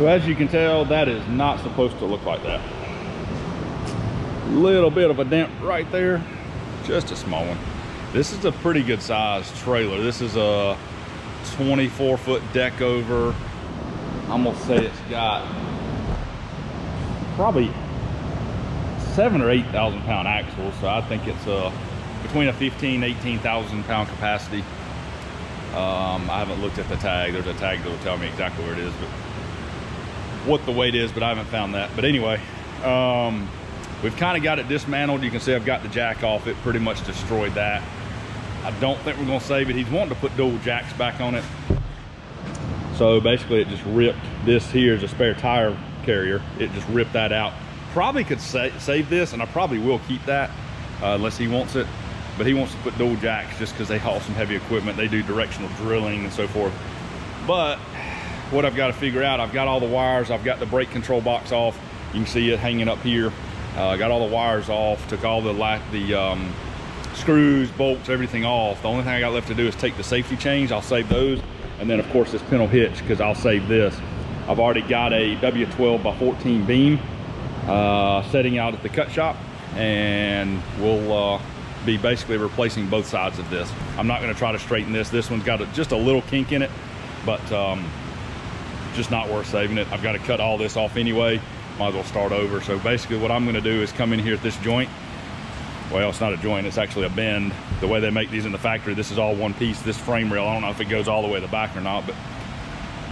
So as you can tell, that is not supposed to look like that. Little bit of a dent right there, just a small one. This is a pretty good sized trailer. This is a 24-foot deck over. I'm gonna say it's got probably 7,000 or 8,000 pound axle, so I think it's between a 15,000 18,000 pound capacity. I haven't looked at the tag. There's a tag that will tell me exactly where it is, but what the weight is, but I haven't found that. But anyway, we've kind of got it dismantled. You can see I've got the jack off it, pretty much destroyed that. I don't think we're gonna save it. He's wanting to put dual jacks back on it. So basically it just ripped. This here is a spare tire carrier. It just ripped that out. Probably could save this, and I probably will keep that unless he wants it. But he wants to put dual jacks just because they haul some heavy equipment. They do directional drilling and so forth. But what I've got to figure out, I've got all the wires. I've got the brake control box off. You can see it hanging up here. I got all the wires off, took all the screws, bolts, everything off. The only thing I got left to do is take the safety chains. I'll save those. And then of course this pintle hitch, because I'll save this. I've already got a W12 by 14 beam setting out at the cut shop, and we'll be basically replacing both sides of this. I'm not going to try to straighten this. This one's got just a little kink in it, but just not worth saving it. I've got to cut all this off anyway. Might as well start over. So basically what I'm going to do is come in here at this joint. Well, it's not a joint, it's actually a bend. The way they make these in the factory, this is all one piece. This frame rail, I don't know if it goes all the way to the back or not, but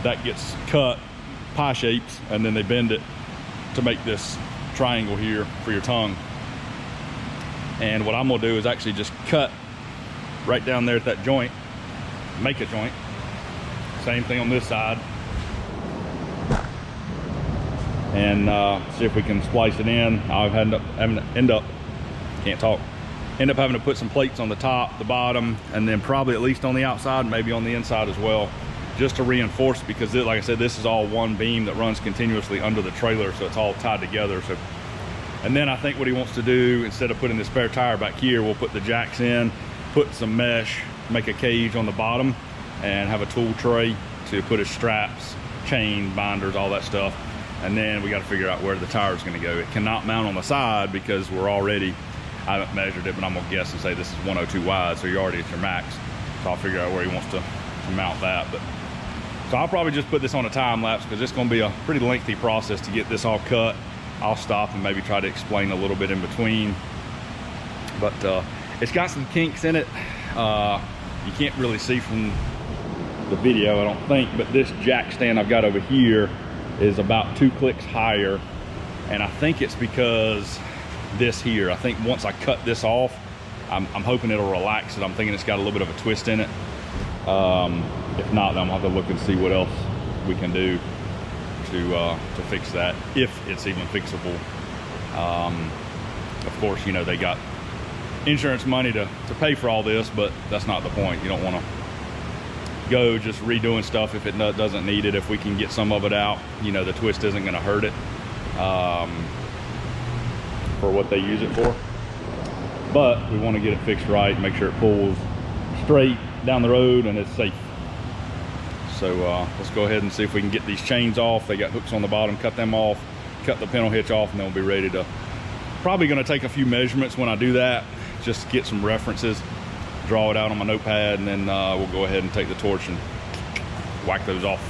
that gets cut pie shapes, and then they bend it to make this triangle here for your tongue. And what I'm gonna do is actually just cut right down there at that joint, make a joint. Same thing on this side. And see if we can splice it in. I've end up having to put some plates on the top, the bottom, and then probably at least on the outside, maybe on the inside as well, just to reinforce, because like I said, this is all one beam that runs continuously under the trailer, so it's all tied together. So, and then I think what he wants to do, instead of putting the spare tire back here, we'll put the jacks in, put some mesh, make a cage on the bottom, and have a tool tray to put his straps, chain, binders, all that stuff. And then we got to figure out where the tire is going to go. It cannot mount on the side because we're already, I haven't measured it, but I'm gonna guess and say this is 102 wide, so you're already at your max. So I'll figure out where he wants to mount that. But so I'll probably just put this on a time lapse, because it's gonna be a pretty lengthy process to get this all cut. I'll stop and maybe try to explain a little bit in between. But it's got some kinks in it. You can't really see from the video, I don't think, but this jack stand I've got over here is about 2 clicks higher, and I think it's because this here, I think once I cut this off, I'm hoping it'll relax it. I'm thinking it's got a little bit of a twist in it. If not, then I'm gonna have to look and see what else we can do to fix that, if it's even fixable. Of course, you know, they got insurance money to pay for all this, but that's not the point. You don't want to go just redoing stuff if it doesn't need it. If we can get some of it out, you know, the twist isn't going to hurt it for what they use it for. But we want to get it fixed right, make sure it pulls straight down the road and it's safe. So let's go ahead and see if we can get these chains off. They got hooks on the bottom, cut them off, cut the pintle hitch off, and then we'll be ready to, probably going to take a few measurements when I do that, just to get some references, draw it out on my notepad, and then we'll go ahead and take the torch and whack those off.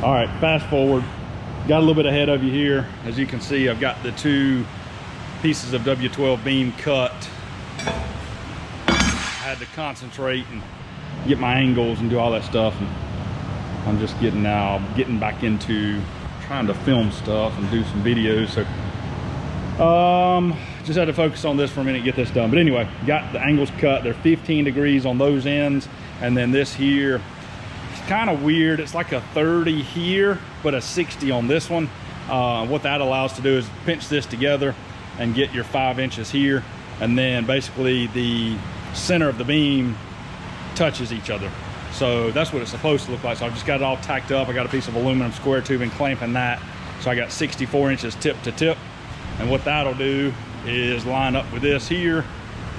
All right, fast forward. Got a little bit ahead of you here. As you can see, I've got the 2 pieces of W12 beam cut. I had to concentrate and get my angles and do all that stuff. And I'm just getting back into trying to film stuff and do some videos. So just had to focus on this for a minute, get this done. But anyway, got the angles cut. They're 15 degrees on those ends, and then this here, it's kind of weird. It's like a 30 here, but a 60 on this one. What that allows to do is pinch this together and get your 5 inches here, and then basically the center of the beam touches each other. So that's what it's supposed to look like. So I've just got it all tacked up. I got a piece of aluminum square tubing clamping that. So I got 64 inches tip to tip. And what that'll do is line up with this here,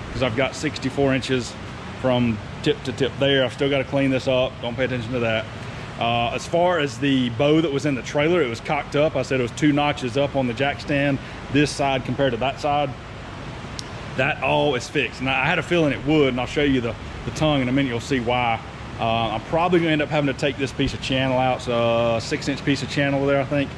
because I've got 64 inches from tip to tip there. I've still got to clean this up. Don't pay attention to that. As far as the bow that was in the trailer, it was cocked up. I said it was 2 notches up on the jack stand, this side compared to that side. That all is fixed. Now I had a feeling it would, and I'll show you the tongue in a minute. You'll see why. I'm probably gonna end up having to take this piece of channel out. It's a 6-inch piece of channel there, I think.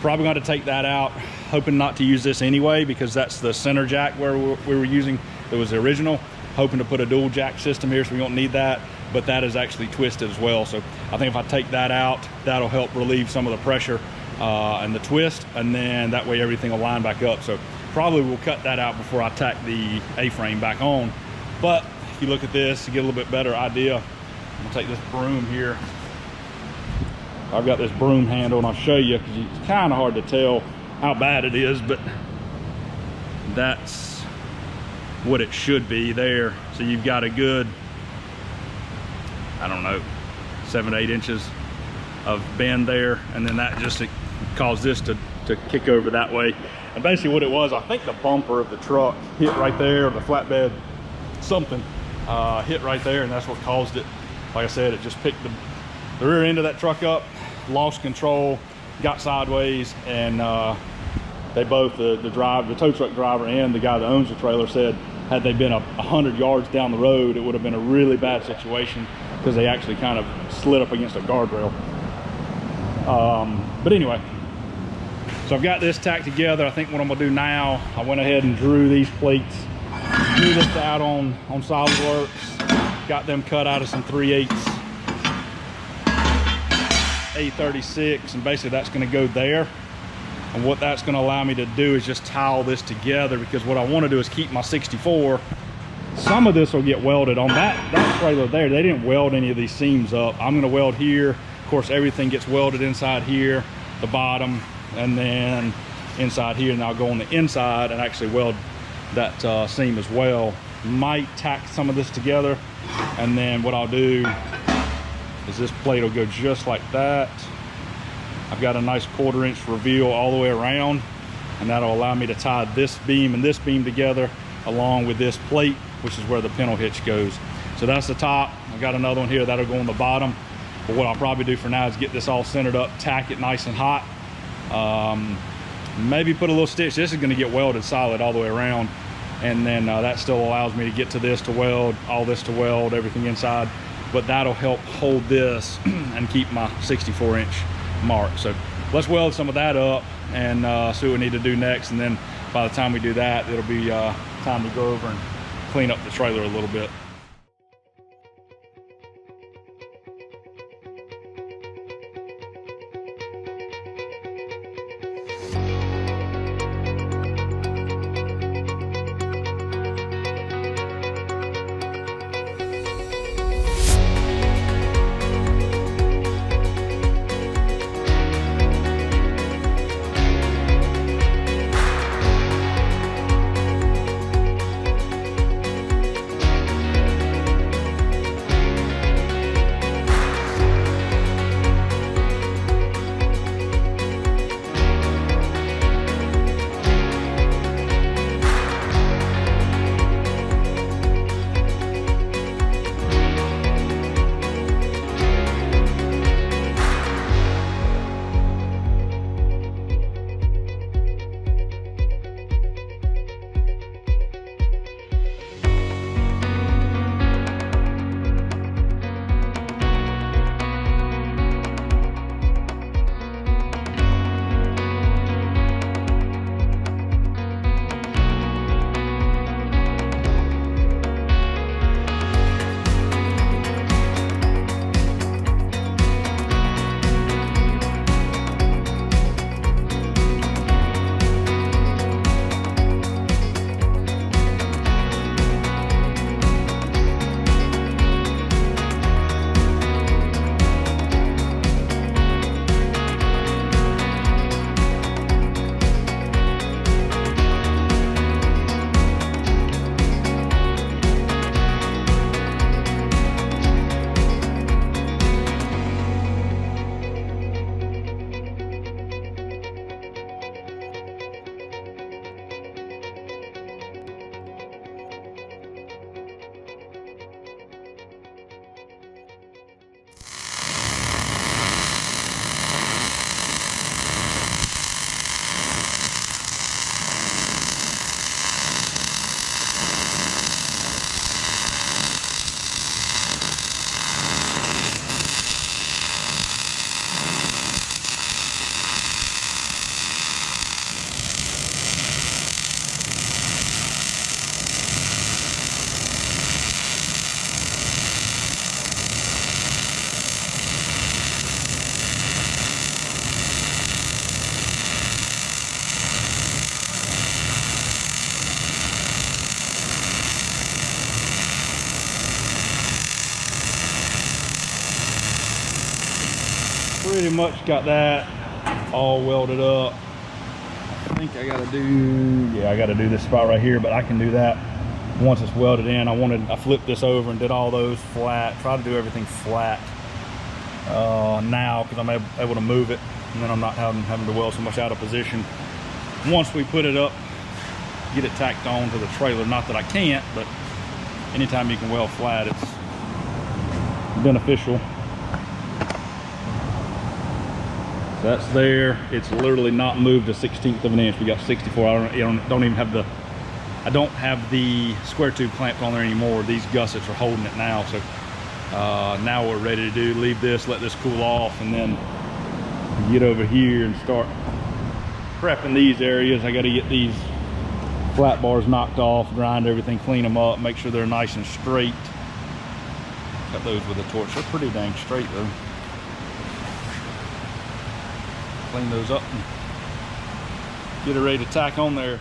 Probably going to take that out, hoping not to use this anyway, because that's the center jack where we were using. It was the original. Hoping to put a dual jack system here, so we don't need that, but that is actually twisted as well. So I think if I take that out, that'll help relieve some of the pressure and the twist, and then that way everything will line back up. So probably we'll cut that out before I tack the A-frame back on. But if you look at this to get a little bit better idea, I'm gonna take this broom here. I've got this broom handle, and I'll show you, because it's kind of hard to tell how bad it is, but that's what it should be there. So you've got a good, I don't know, 7 to 8 inches of bend there, and then that just caused this to kick over that way. And basically what it was, I think the bumper of the truck hit right there, or the flatbed, something hit right there, and that's what caused it. Like I said, it just picked the rear end of that truck up, lost control, got sideways, and they both, the tow truck driver and the guy that owns the trailer, said had they been 100 yards down the road, it would have been a really bad situation, because they actually kind of slid up against a guardrail. But anyway, so I've got this tacked together. I think what I'm gonna do now, I went ahead and drew these plates, drew this out on SolidWorks, got them cut out of some 3/8 A36, and basically that's going to go there. And what that's going to allow me to do is just tie all this together, because what I want to do is keep my 64. Some of this will get welded on that trailer there. They didn't weld any of these seams up. I'm going to weld here. Of course, everything gets welded inside here, the bottom, and then inside here, and I'll go on the inside and actually weld that seam as well. Might tack some of this together, and then what I'll do is this plate will go just like that. I've got a nice 1/4 inch reveal all the way around, and that'll allow me to tie this beam and this beam together along with this plate, which is where the pintle hitch goes. So that's the top. I've got another one here that'll go on the bottom, but what I'll probably do for now is get this all centered up, tack it nice and hot, maybe put a little stitch. This is going to get welded solid all the way around, and then that still allows me to get to this to weld, all this to weld, everything inside, but that'll help hold this and keep my 64-inch mark. So let's weld some of that up and see what we need to do next, and then by the time we do that, it'll be time to go over and clean up the trailer a little bit. pretty much got that all welded up. I think I gotta do, yeah, I gotta do this spot right here, but I can do that once it's welded in. I flipped this over and did all those flat, try to do everything flat now, because I'm able to move it, and then I'm not having to weld so much out of position. Once we put it up, get it tacked on to the trailer, not that I can't, but anytime you can weld flat, it's beneficial. So that's there. It's literally not moved a 1/16 of an inch. We got 64. I don't have the square tube clamped on there anymore. These gussets are holding it now. So now we're ready to leave this, let this cool off, and then get over here and start prepping these areas. I got to get these flat bars knocked off, grind everything, clean them up, make sure they're nice and straight. Cut those with a torch. They're pretty dang straight though. Clean those up and get it ready to tack on there.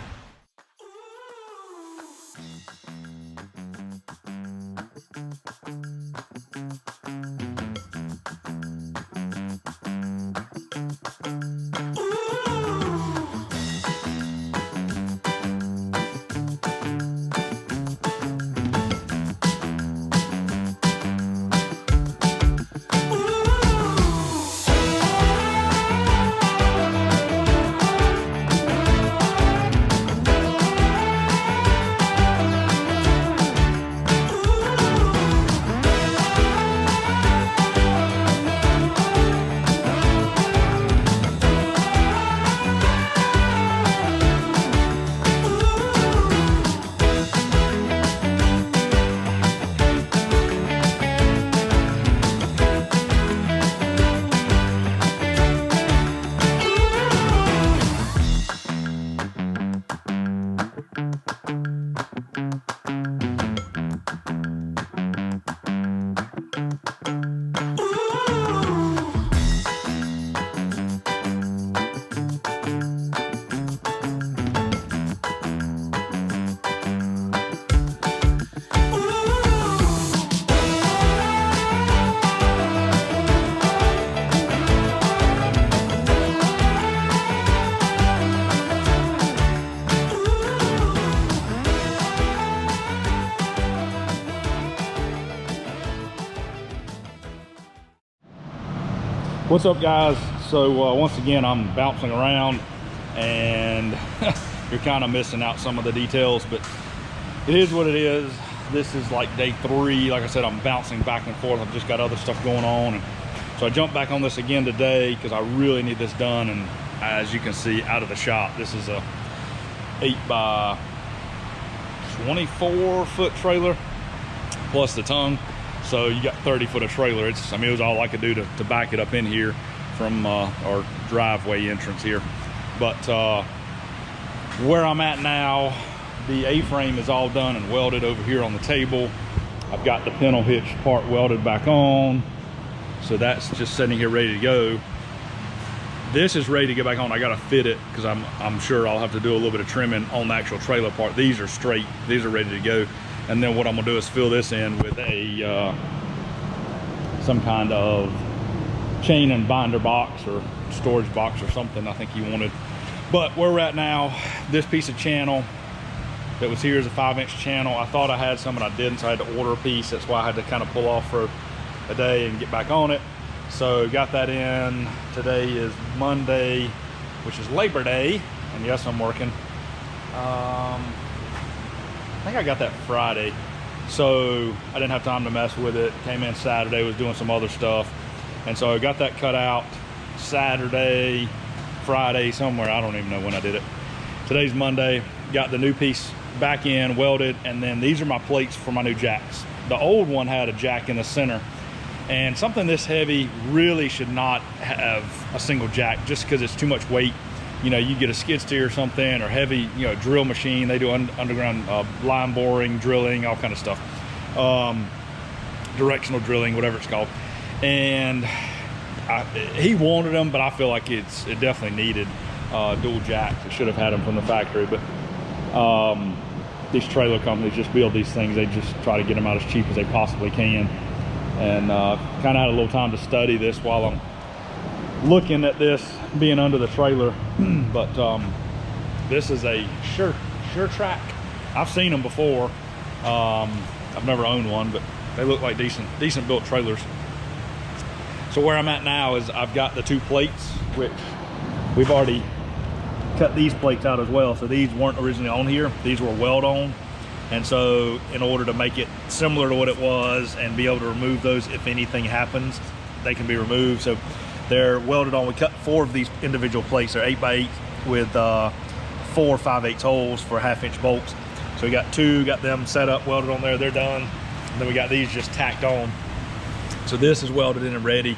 What's up, guys? So once again, I'm bouncing around and you're kind of missing out some of the details, but it is what it is. This is like day 3. Like I said, I'm bouncing back and forth. I've just got other stuff going on, and so I jumped back on this again today because I really need this done. And as you can see out of the shop, this is a 8 by 24 foot trailer plus the tongue. So you got 30 foot of trailer. I mean, it was all I could do to back it up in here from our driveway entrance here. But where I'm at now, the A-frame is all done and welded over here on the table. I've got the pintle hitch part welded back on. So that's just sitting here ready to go. This is ready to get back on. I gotta fit it because I'm sure I'll have to do a little bit of trimming on the actual trailer part. These are straight, these are ready to go. And then what I'm gonna do is fill this in with a some kind of chain and binder box or storage box or something I think he wanted. But where we're at now, this piece of channel that was here is a 5-inch channel. I thought I had some and I didn't, so I had to order a piece. That's why I had to kind of pull off for a day and get back on it. So got that in. Today is Monday, which is Labor Day, and yes, I'm working. I think I got that Friday, so I didn't have time to mess with it. Came in Saturday, was doing some other stuff, and so I got that cut out Saturday, Friday, somewhere. I don't even know when I did it. Today's Monday. Got the new piece back in, welded, and then these are my plates for my new jacks. The old one had a jack in the center, and something this heavy really should not have a single jack just because it's too much weight. You know, you get a skid steer or something, or heavy, you know, drill machine. They do underground line boring, drilling, all kind of stuff. Directional drilling, whatever it's called. And he wanted them, but I feel like it definitely needed dual jacks. It should have had them from the factory, but these trailer companies just build these things. They just try to get them out as cheap as they possibly can. And kind of had a little time to study this while I'm looking at this being under the trailer, but this is a sure track. I've seen them before. I've never owned one, but they look like decent built trailers. So where I'm at now is I've got the 2 plates, which we've already cut these plates out as well. So these weren't originally on here. These were weld on. And so in order to make it similar to what it was and be able to remove those if anything happens, they can be removed. So they're welded on. We cut 4 of these individual plates. They're 8x8 with 4 5/8 holes for 1/2-inch bolts. So we got 2, got them set up, welded on there, they're done. And then we got these just tacked on. So this is welded in and ready.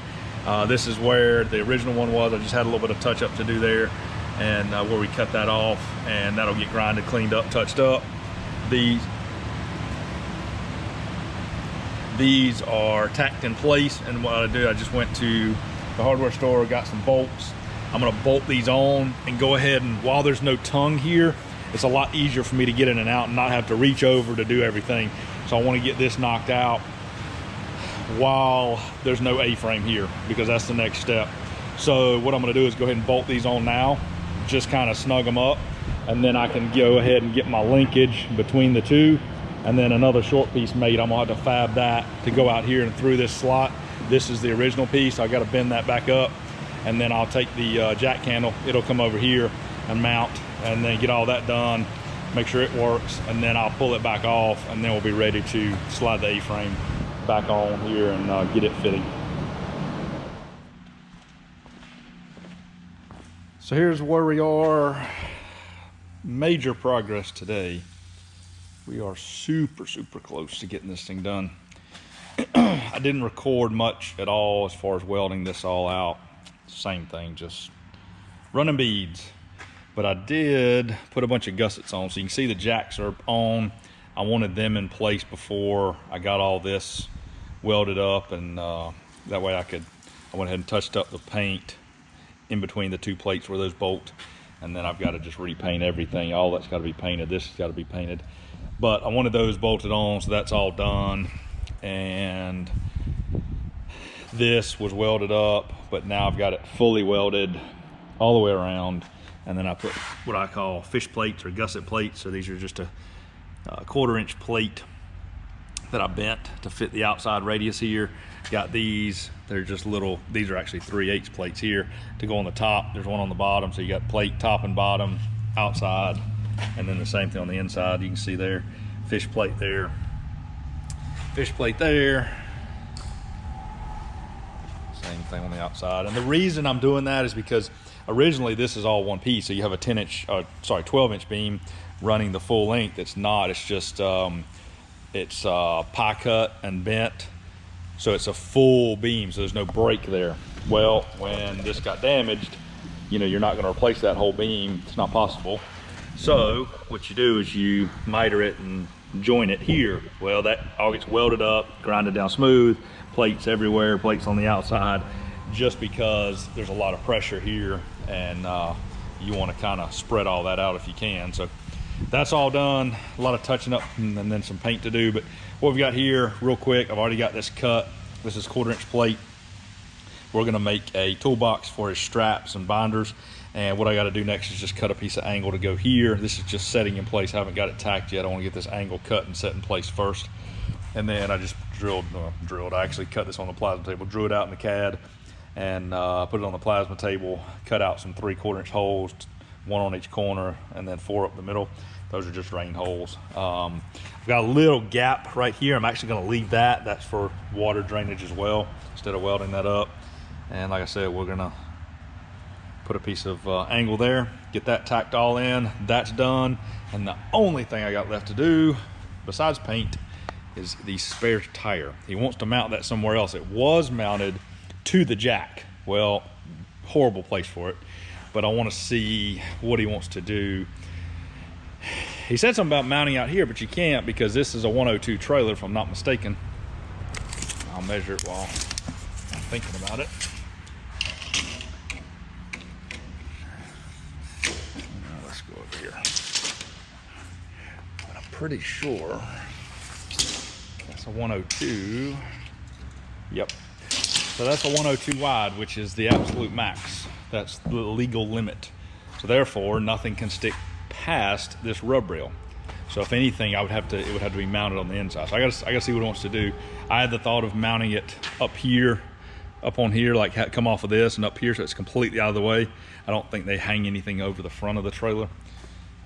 This is where the original one was. I just had a little bit of touch up to do there, and where we cut that off, and that'll get grinded, cleaned up, touched up. These are tacked in place, and what I do, I just went to the hardware store, got some bolts. I'm gonna bolt these on and go ahead, and while there's no tongue here, it's a lot easier for me to get in and out and not have to reach over to do everything. So I want to get this knocked out while there's no A-frame here, because that's the next step. So what I'm going to do is go ahead and bolt these on now, just kind of snug them up, and then I can go ahead and get my linkage between the 2, and then another short piece made. I'm going to have to fab that to go out here and through this slot. This is the original piece. I got to bend that back up, and then I'll take the jack candle. It'll come over here and mount, and then get all that done, make sure it works, and then I'll pull it back off, and then we'll be ready to slide the A-frame back on here and get it fitting. So here's where we are. Major progress today. We are super close to getting this thing done. I didn't record much at all as far as welding this all out. Same thing, just running beads. But I did put a bunch of gussets on, so you can see the jacks are on. I wanted them in place before I got all this welded up, and that way I went ahead and touched up the paint in between the 2 plates where those bolt, and then I've got to just repaint everything. All that's got to be painted. This has got to be painted. But I wanted those bolted on, so that's all done. And this was welded up, but now I've got it fully welded all the way around. And then I put what I call fish plates or gusset plates. So these are just a 1/4-inch plate that I bent to fit the outside radius here. Got these, they're just little, these are actually 3/8 plates here to go on the top. There's one on the bottom, so you got plate top and bottom, outside, and then the same thing on the inside. You can see there, fish plate there, fish plate there. Same thing on the outside. And the reason I'm doing that is because originally this is all one piece. So you have a 12-inch beam running the full length. It's not, it's just, it's pie cut and bent. So it's a full beam, so there's no break there. Well, when this got damaged, you know, you're not gonna replace that whole beam. It's not possible. So what you do is you miter it and join it here. Well, that all gets welded up, grinded down smooth, plates everywhere, plates on the outside, just because there's a lot of pressure here, and you want to kind of spread all that out if you can. So that's all done. A lot of touching up and then some paint to do. But what we've got here, real quick, I've already got this cut. This is 1/4-inch plate. We're going to make a toolbox for his straps and binders. And what I got to do next is just cut a piece of angle to go here. This is just setting in place. I haven't got it tacked yet. I want to get this angle cut and set in place first. And then I just I actually cut this on the plasma table, drew it out in the CAD, and put it on the plasma table, cut out some 3/4-inch holes, 1 on each corner, and then 4 up the middle. Those are just drain holes. I've got a little gap right here. I'm actually going to leave that. That's for water drainage as well, instead of welding that up. And like I said, we're going to put a piece of angle there, get that tacked all in. That's done. And the only thing I got left to do, besides paint, is the spare tire. He wants to mount that somewhere else. It was mounted to the jack. Well, horrible place for it, but I want to see what he wants to do. He said something about mounting out here, but you can't, because this is a 102 trailer, if I'm not mistaken. I'll measure it while I'm thinking about it. Now let's go over here. But I'm pretty sure that's a 102. Yep. So that's a 102 wide, which is the absolute max. That's the legal limit. So therefore, nothing can stick past this rub rail. So if anything, it would have to be mounted on the inside. So I gotta see what it wants to do. I had the thought of mounting it up here, up on here, like come off of this and up here so it's completely out of the way. I don't think they hang anything over the front of the trailer.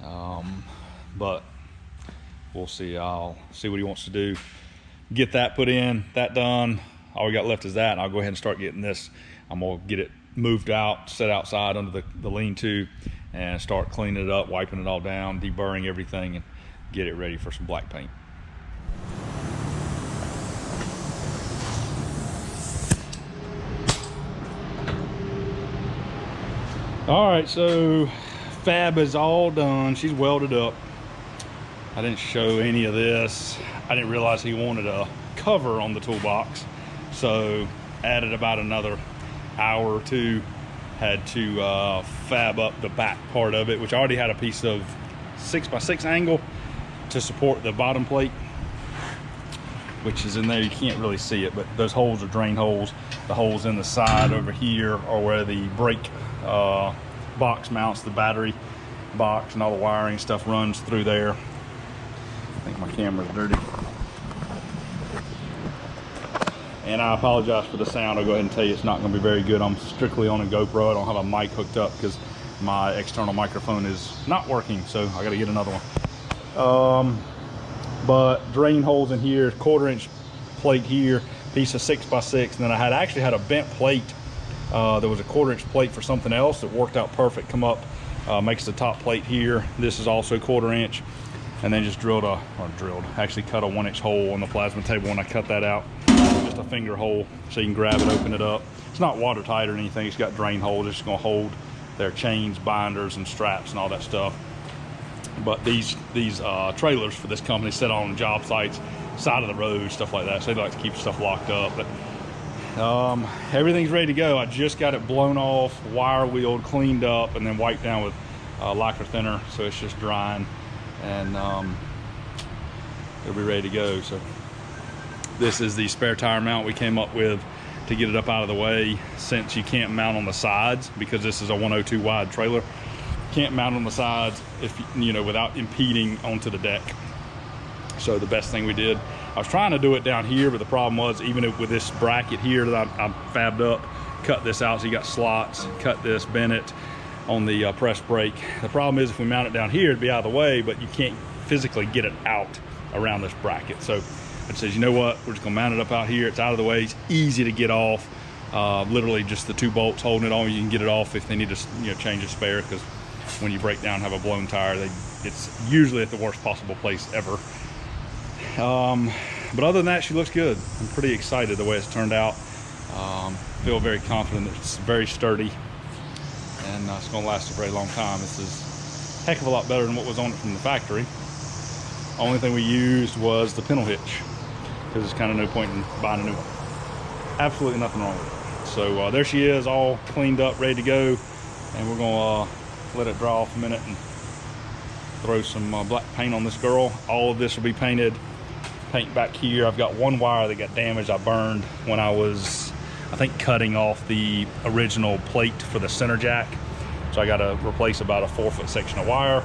But we'll see. I'll see what he wants to do. Get that put in, that done. All we got left is that, and I'll go ahead and start getting this. I'm gonna get it moved out, set outside under the lean-to, and start cleaning it up, wiping it all down, deburring everything, and get it ready for some black paint. All right, so Fab is all done. She's welded up. I didn't show any of this. I didn't realize he wanted a cover on the toolbox, so added about another hour or two. Had to fab up the back part of it, which I already had a piece of 6x6 angle to support the bottom plate, which is in there. You can't really see it, but those holes are drain holes. The holes in the side over here are where the brake box mounts, the battery box, and all the wiring stuff runs through there. I think my camera's dirty. And I apologize for the sound. I'll go ahead and tell you it's not going to be very good. I'm strictly on a GoPro. I don't have a mic hooked up because my external microphone is not working, so I got to get another one. But drain holes in here, 1/4-inch plate here, piece of 6x6, and then I actually had a bent plate. There was a 1/4-inch plate for something else that worked out perfect. Come up, makes the top plate here. This is also 1/4-inch, and then just actually cut a 1-inch hole on the plasma table when I cut that out. Just a finger hole so you can grab it, open it up. It's not watertight or anything. It's got drain holes. It's just gonna hold their chains, binders, and straps and all that stuff. But these trailers for this company sit on job sites, side of the road, stuff like that. So they like to keep stuff locked up. But everything's ready to go. I just got it blown off, wire wheeled, cleaned up, and then wiped down with lacquer thinner. So it's just drying, and it'll be ready to go. So this is the spare tire mount we came up with to get it up out of the way, since you can't mount on the sides because this is a 102 wide trailer. Can't mount on the sides if without impeding onto the deck. So the best thing we did, I was trying to do it down here, but the problem was, even with this bracket here that I fabbed up, cut this out so you got slots, cut this, bent it on the press brake. The problem is if we mount it down here, it'd be out of the way, but you can't physically get it out around this bracket. So I said, you know what, we're just gonna mount it up out here. It's out of the way, it's easy to get off. Literally just the 2 bolts holding it on. You can get it off if they need to change a spare, because when you break down and have a blown tire, it's usually at the worst possible place ever. But other than that, she looks good. I'm pretty excited the way it's turned out. Feel very confident that it's very sturdy, and it's gonna last a very long time. This is a heck of a lot better than what was on it from the factory. Only thing we used was the pintle hitch, because there's kind of no point in buying a new one. Absolutely nothing wrong with it. So there she is, all cleaned up, ready to go, and we're gonna let it dry off a minute and throw some black paint on this girl. All of this will be painted. Paint back here. I've got one wire that got damaged. I burned when I was, I think, cutting off the original plate for the center jack. So I got to replace about a 4-foot section of wire.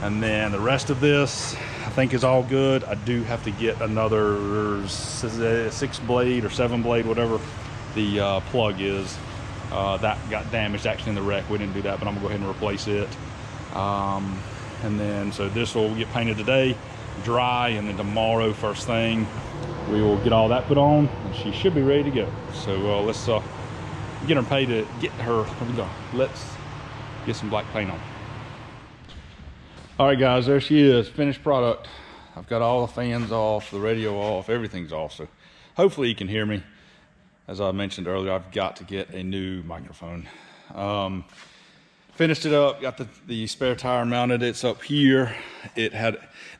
And then the rest of this, I think, is all good. I do have to get another 6 blade or 7 blade, whatever the plug is. That got damaged actually in the wreck. We didn't do that, but I'm gonna go ahead and replace it. And then, so this will get painted today, dry, and then tomorrow first thing we will get all that put on, and she should be ready to go. So let's get her paid to get her. Here we go. Let's get some black paint on. All right, guys, there she is, finished product. I've got all the fans off, the radio off, everything's off. So hopefully you can hear me. As I mentioned earlier, I've got to get a new microphone. Finished it up, got the spare tire mounted. It's up here.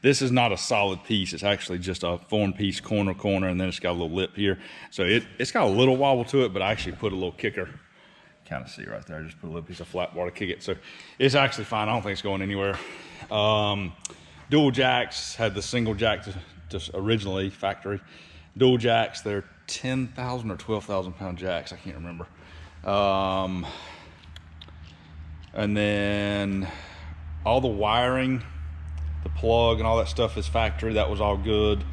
This is not a solid piece. It's actually just a form piece, corner, and then it's got a little lip here. So it's got a little wobble to it, but I actually put a little kicker. Kind of see right there, I just put a little piece of flat bar to kick it. So it's actually fine. I don't think it's going anywhere. Dual jacks, had the single jack just originally factory. Dual jacks, they're 10,000 or 12,000 pound jacks. I can't remember. And then all the wiring, the plug and all that stuff is factory. That was all good.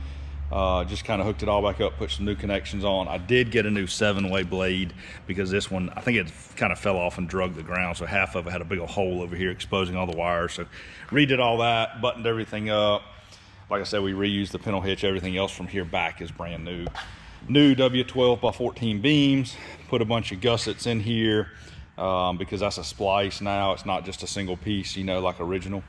Just kind of hooked it all back up, put some new connections on. I did get a new 7-way blade because this one, I think it kind of fell off and drug the ground. So half of it had a big old hole over here exposing all the wires. So redid all that, buttoned everything up. Like I said, we reused the pintle hitch. Everything else from here back is brand new. New W12 by 14 beams. Put a bunch of gussets in here because that's a splice now. It's not just a single piece, you know, like original.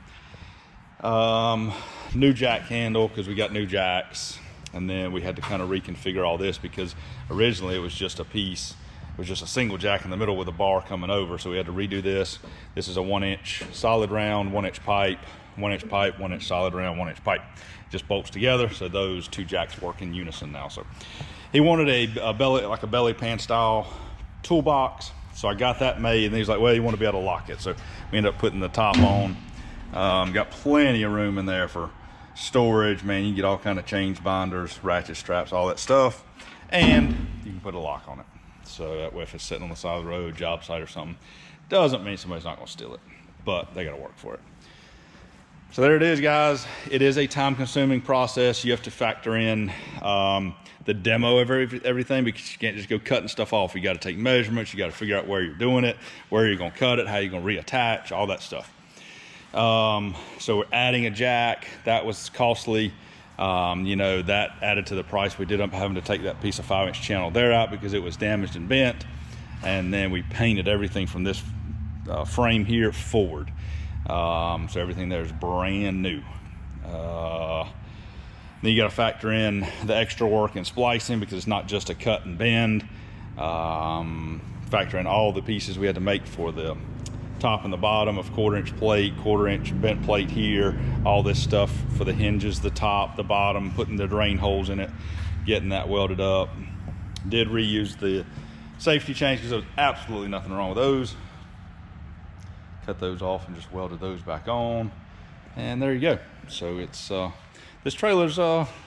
New jack handle because we got new jacks. And then we had to kind of reconfigure all this because originally it was just a piece. It was just a single jack in the middle with a bar coming over. So we had to redo this. This is a 1-inch solid round, 1-inch pipe, 1-inch pipe, 1-inch solid round, 1-inch pipe. Just bolts together. So those two jacks work in unison now. So he wanted a belly, like a belly pan style toolbox. So I got that made and he's like, well, you want to be able to lock it. So we ended up putting the top on. Got plenty of room in there for storage, man. You can get all kind of chains, binders, ratchet straps, all that stuff, and you can put a lock on it. So that way if it's sitting on the side of the road, job site or something, doesn't mean somebody's not going to steal it, but they got to work for it. So there it is, guys. It is a time-consuming process. You have to factor in the demo of everything because you can't just go cutting stuff off. You got to take measurements. You got to figure out where you're doing it, where you're going to cut it, how you're going to reattach, all that stuff. So we're adding a jack. That was costly. You know, that added to the price. We did up having to take that piece of 5-inch channel there out because it was damaged and bent. And then we painted everything from this frame here forward. So everything there is brand new. Then you got to factor in the extra work in splicing because it's not just a cut and bend. Factor in all the pieces we had to make for the top and the bottom of 1/4-inch plate, 1/4-inch bent plate here, all this stuff for the hinges, the top, the bottom, putting the drain holes in it, getting that welded up. Did reuse the safety chains because there was absolutely nothing wrong with those. Cut those off and just welded those back on. And there you go. So it's this trailer's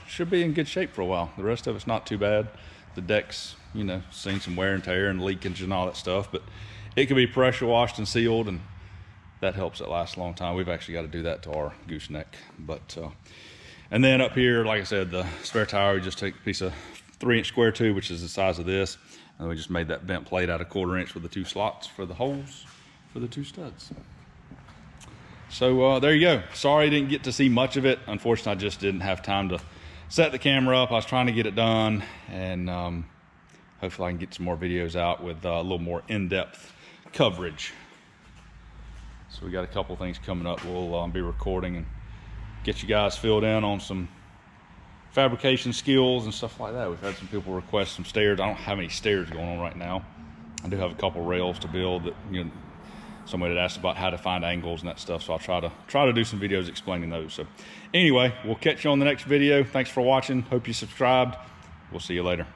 should be in good shape for a while. The rest of it's not too bad. The deck's, you know, seen some wear and tear and leakage and all that stuff, but it can be pressure washed and sealed, and that helps it last a long time. We've actually got to do that to our gooseneck. But and then up here, like I said, the spare tire, we just take a piece of 3-inch square tube, which is the size of this, and we just made that bent plate out of 1/4-inch with the 2 slots for the holes for the 2 studs. So there you go. Sorry I didn't get to see much of it. Unfortunately, I just didn't have time to set the camera up. I was trying to get it done, and hopefully I can get some more videos out with a little more in-depth coverage. So we got a couple things coming up. We'll be recording and get you guys filled in on some fabrication skills and stuff like that. We've had some people request some stairs. I don't have any stairs going on right now. I do have a couple rails to build that, you know, somebody had asked about how to find angles and that stuff, so I'll try to do some videos explaining those. So anyway, we'll catch you on the next video. Thanks for watching. Hope you subscribed. We'll see you later.